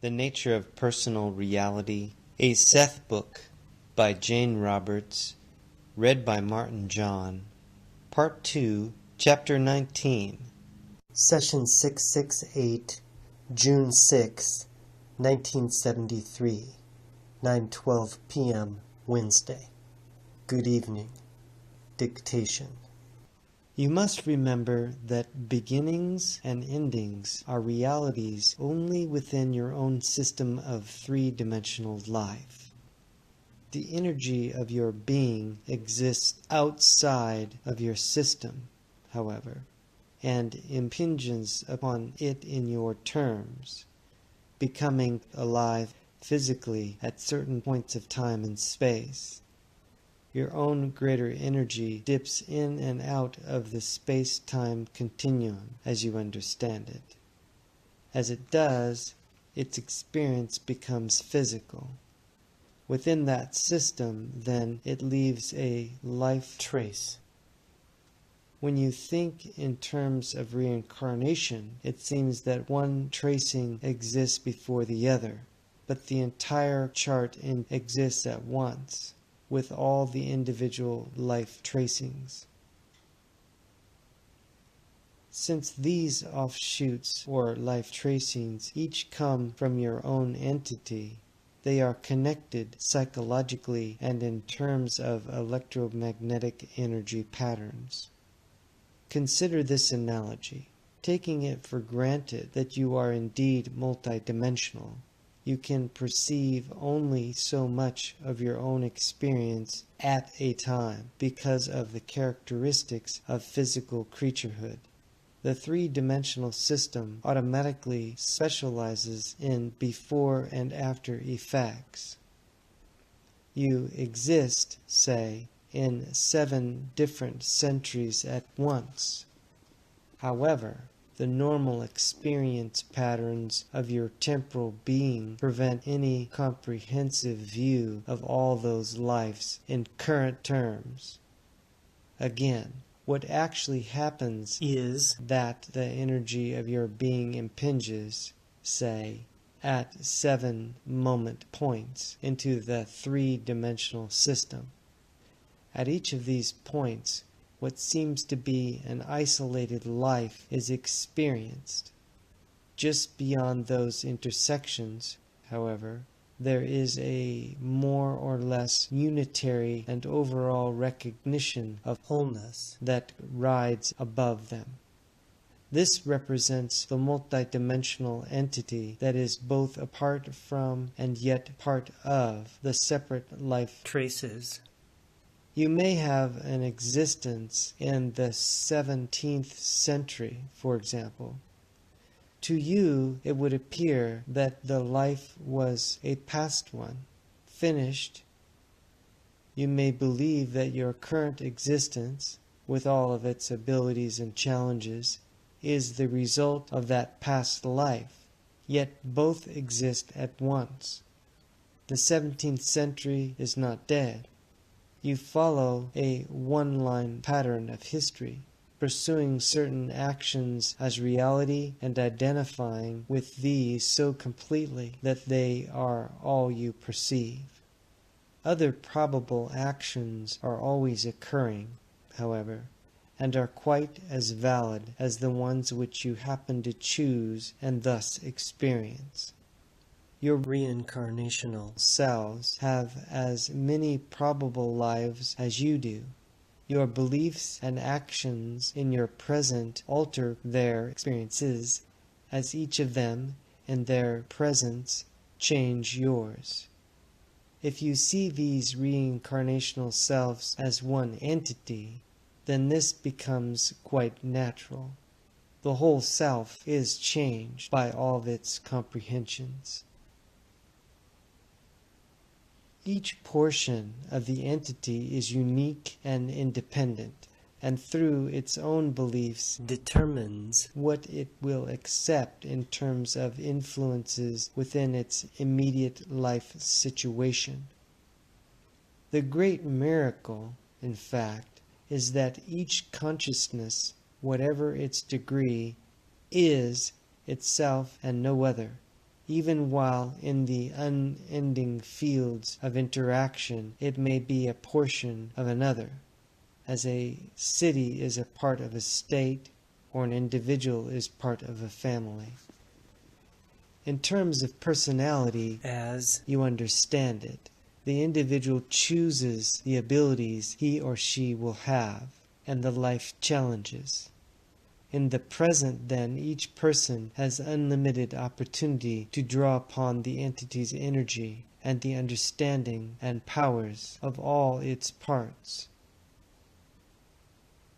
The Nature of Personal Reality, a Seth book by Jane Roberts, read by Martin John, Part 2, Chapter 19. Session 668, June 6, 1973, 9:12 p.m., Wednesday. Good evening. Dictation. You must remember that beginnings and endings are realities only within your own system of three-dimensional life. The energy of your being exists outside of your system, however, and impinges upon it in your terms, becoming alive physically at certain points of time and space. Your own greater energy dips in and out of the space-time continuum as you understand it. As it does, its experience becomes physical. Within that system, then, it leaves a life trace. When you think in terms of reincarnation, it seems that one tracing exists before the other, but the entire chart exists at once, with all the individual life tracings. Since these offshoots or life tracings each come from your own entity, they are connected psychologically and in terms of electromagnetic energy patterns. Consider this analogy. Taking it for granted that you are indeed multidimensional, you can perceive only so much of your own experience at a time because of the characteristics of physical creaturehood. The three-dimensional system automatically specializes in before and after effects. You exist, say, in 7 different centuries at once. However, the normal experience patterns of your temporal being prevent any comprehensive view of all those lives in current terms. Again, what actually happens is that the energy of your being impinges, say, at 7 moment points into the three-dimensional system. At each of these points, what seems to be an isolated life is experienced. Just beyond those intersections, however, there is a more or less unitary and overall recognition of wholeness that rides above them. This represents the multidimensional entity that is both apart from and yet part of the separate life traces. You may have an existence in the 17th century, for example. To you, it would appear that the life was a past one, finished. You may believe that your current existence, with all of its abilities and challenges, is the result of that past life, yet both exist at once. The 17th century is not dead. You follow a one-line pattern of history, pursuing certain actions as reality and identifying with these so completely that they are all you perceive. Other probable actions are always occurring, however, and are quite as valid as the ones which you happen to choose and thus experience. Your reincarnational selves have as many probable lives as you do. Your beliefs and actions in your present alter their experiences, as each of them, in their presence, change yours. If you see these reincarnational selves as one entity, then this becomes quite natural. The whole self is changed by all of its comprehensions. Each portion of the entity is unique and independent, and through its own beliefs determines what it will accept in terms of influences within its immediate life situation. The great miracle, in fact, is that each consciousness, whatever its degree, is itself and no other, Even while in the unending fields of interaction, it may be a portion of another, as a city is a part of a state, or an individual is part of a family. In terms of personality, as you understand it, the individual chooses the abilities he or she will have and the life challenges. In the present, then, each person has unlimited opportunity to draw upon the entity's energy and the understanding and powers of all its parts.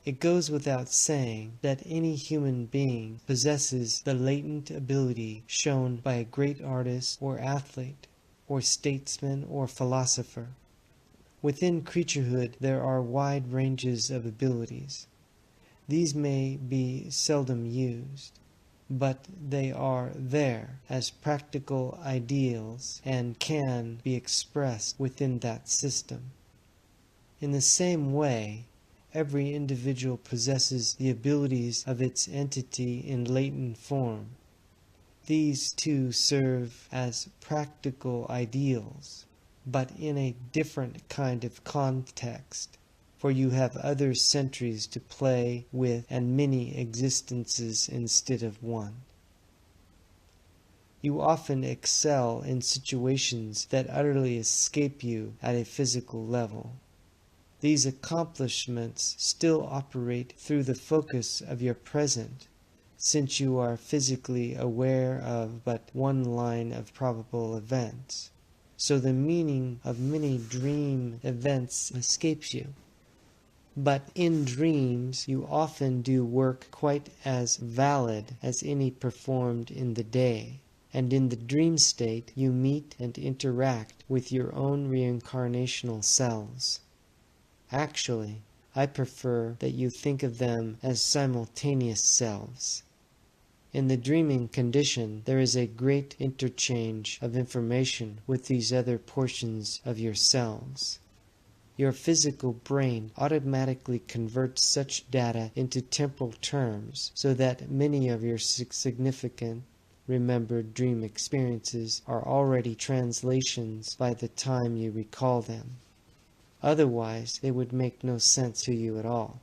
It goes without saying that any human being possesses the latent ability shown by a great artist or athlete, or statesman or philosopher. Within creaturehood there are wide ranges of abilities. These may be seldom used, but they are there as practical ideals and can be expressed within that system. In the same way, every individual possesses the abilities of its entity in latent form. These too serve as practical ideals, but in a different kind of context, for you have other centuries to play with and many existences instead of one. You often excel in situations that utterly escape you at a physical level. These accomplishments still operate through the focus of your present, since you are physically aware of but one line of probable events. So the meaning of many dream events escapes you. But in dreams you often do work quite as valid as any performed in the day, and in the dream state you meet and interact with your own reincarnational selves. Actually, I prefer that you think of them as simultaneous selves. In the dreaming condition, there is a great interchange of information with these other portions of yourselves. Your physical brain automatically converts such data into temporal terms so that many of your significant, remembered dream experiences are already translations by the time you recall them. Otherwise, they would make no sense to you at all.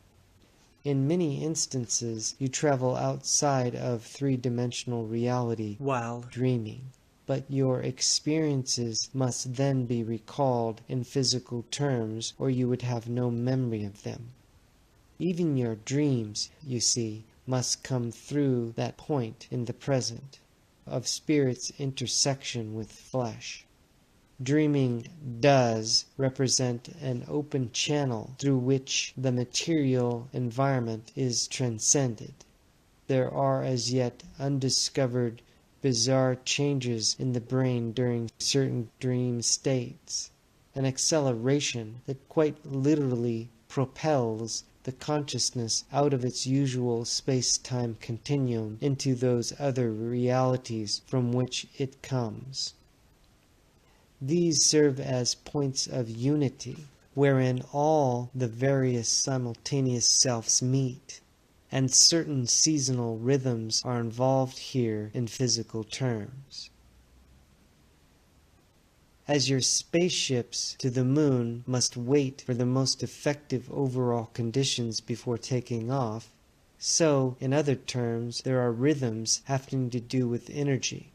In many instances, you travel outside of three-dimensional reality while dreaming, but your experiences must then be recalled in physical terms or you would have no memory of them. Even your dreams, you see, must come through that point in the present, of spirit's intersection with flesh. Dreaming does represent an open channel through which the material environment is transcended. There are as yet undiscovered bizarre changes in the brain during certain dream states, an acceleration that quite literally propels the consciousness out of its usual space-time continuum into those other realities from which it comes. These serve as points of unity, wherein all the various simultaneous selves meet, and certain seasonal rhythms are involved here in physical terms. As your spaceships to the moon must wait for the most effective overall conditions before taking off, so, in other terms, there are rhythms having to do with energy.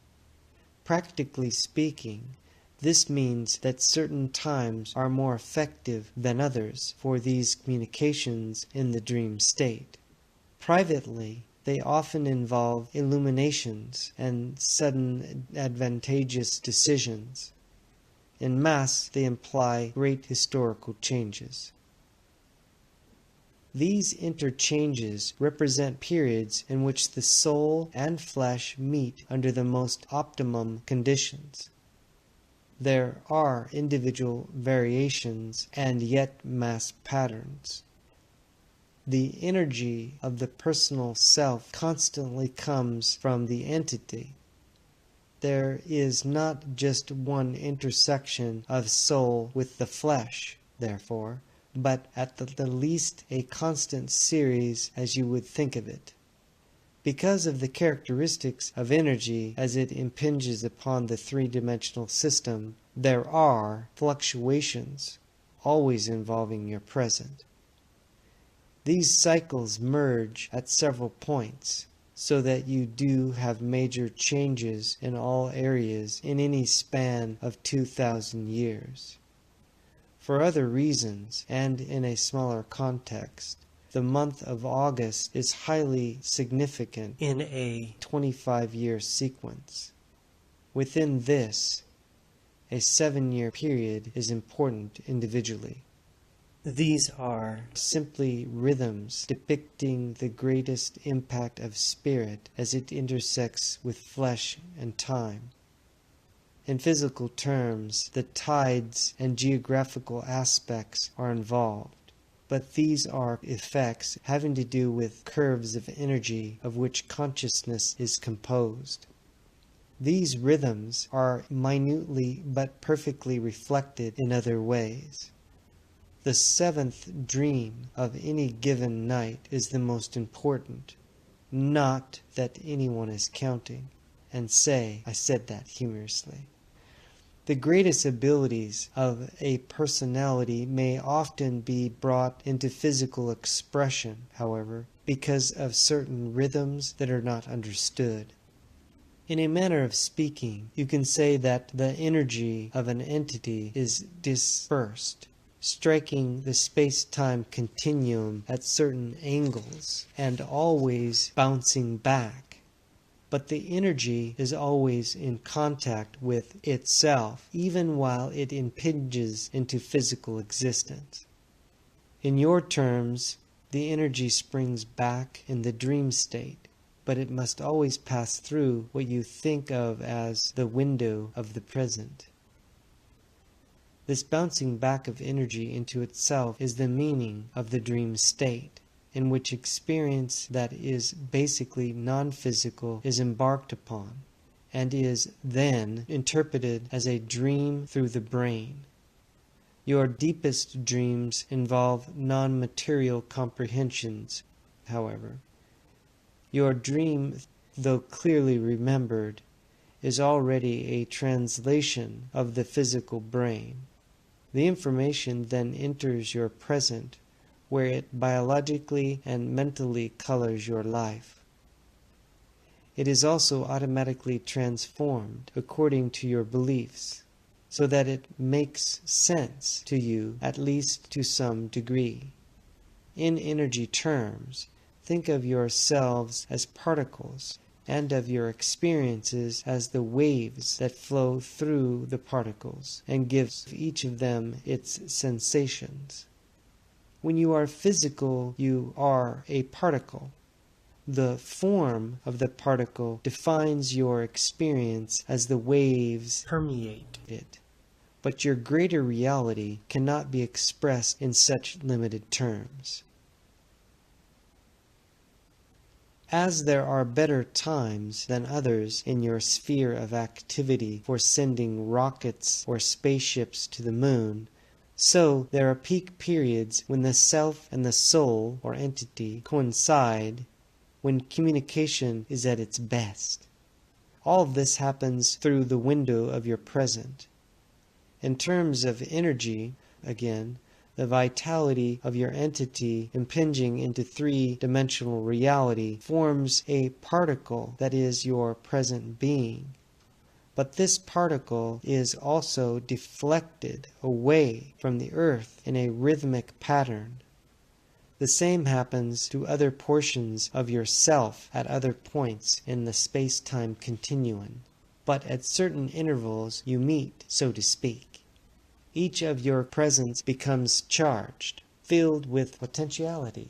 Practically speaking, this means that certain times are more effective than others for these communications in the dream state. Privately, they often involve illuminations and sudden advantageous decisions. In mass, they imply great historical changes. These interchanges represent periods in which the soul and flesh meet under the most optimum conditions. There are individual variations and yet mass patterns. The energy of the personal self constantly comes from the entity. There is not just one intersection of soul with the flesh, therefore, but at the least a constant series as you would think of it. Because of the characteristics of energy as it impinges upon the three-dimensional system, there are fluctuations, always involving your present. These cycles merge at several points, so that you do have major changes in all areas in any span of 2,000 years. For other reasons, and in a smaller context, the month of August is highly significant in a 25-year sequence. Within this, a 7-year period is important individually. These are simply rhythms depicting the greatest impact of spirit as it intersects with flesh and time. In physical terms, the tides and geographical aspects are involved, but these are effects having to do with curves of energy of which consciousness is composed. These rhythms are minutely but perfectly reflected in other ways. The seventh dream of any given night is the most important, not that anyone is counting, and I said that humorously. The greatest abilities of a personality may often be brought into physical expression, however, because of certain rhythms that are not understood. In a manner of speaking, you can say that the energy of an entity is dispersed, striking the space-time continuum at certain angles and always bouncing back. But the energy is always in contact with itself, even while it impinges into physical existence. In your terms, the energy springs back in the dream state, but it must always pass through what you think of as the window of the present. This bouncing back of energy into itself is the meaning of the dream state, in which experience that is basically non-physical is embarked upon, and is then interpreted as a dream through the brain. Your deepest dreams involve non-material comprehensions, however. Your dream, though clearly remembered, is already a translation of the physical brain. The information then enters your present, where it biologically and mentally colors your life. It is also automatically transformed according to your beliefs, so that it makes sense to you, at least to some degree. In energy terms, think of yourselves as particles, and of your experiences as the waves that flow through the particles, and give each of them its sensations. When you are physical, you are a particle. The form of the particle defines your experience as the waves permeate it, but your greater reality cannot be expressed in such limited terms. As there are better times than others in your sphere of activity for sending rockets or spaceships to the moon, so there are peak periods when the self and the soul or entity coincide, when communication is at its best. All of this happens through the window of your present. In terms of energy, again, the vitality of your entity impinging into three-dimensional reality forms a particle that is your present being. But this particle is also deflected away from the earth in a rhythmic pattern. The same happens to other portions of yourself at other points in the space-time continuum, but at certain intervals you meet, so to speak. Each of your presents becomes charged, filled with potentiality,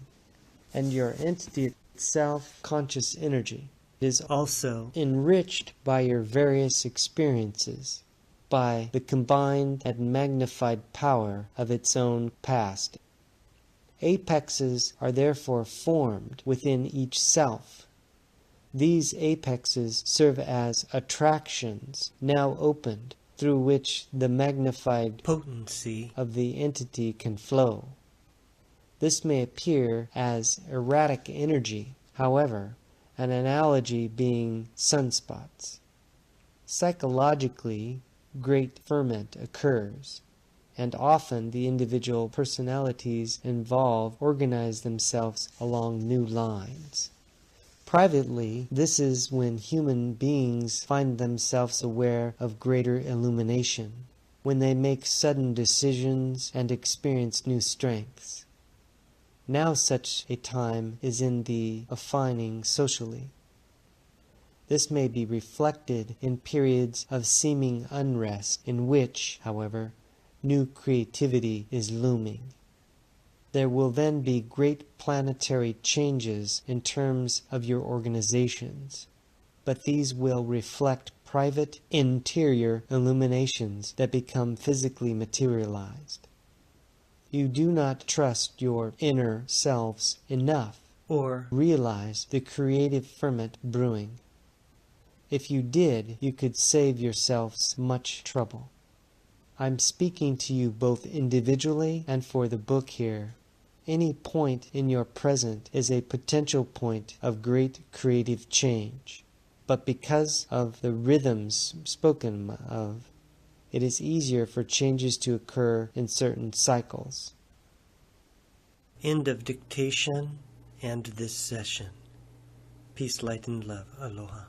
and your entity itself, conscious energy, is also enriched by your various experiences, by the combined and magnified power of its own past. Apexes are therefore formed within each self. These apexes serve as attractions now opened, through which the magnified potency of the entity can flow. This may appear as erratic energy, however, an analogy being sunspots. Psychologically, great ferment occurs, and often the individual personalities involved organize themselves along new lines. Privately, this is when human beings find themselves aware of greater illumination, when they make sudden decisions and experience new strengths. Now such a time is in the affining socially. This may be reflected in periods of seeming unrest in which, however, new creativity is looming. There will then be great planetary changes in terms of your organizations, but these will reflect private interior illuminations that become physically materialized. You do not trust your inner selves enough or realize the creative ferment brewing. If you did, you could save yourselves much trouble. I'm speaking to you both individually and for the book here. Any point in your present is a potential point of great creative change, but because of the rhythms spoken of, it is easier for changes to occur in certain cycles. End of dictation and this session. Peace, light, and love. Aloha.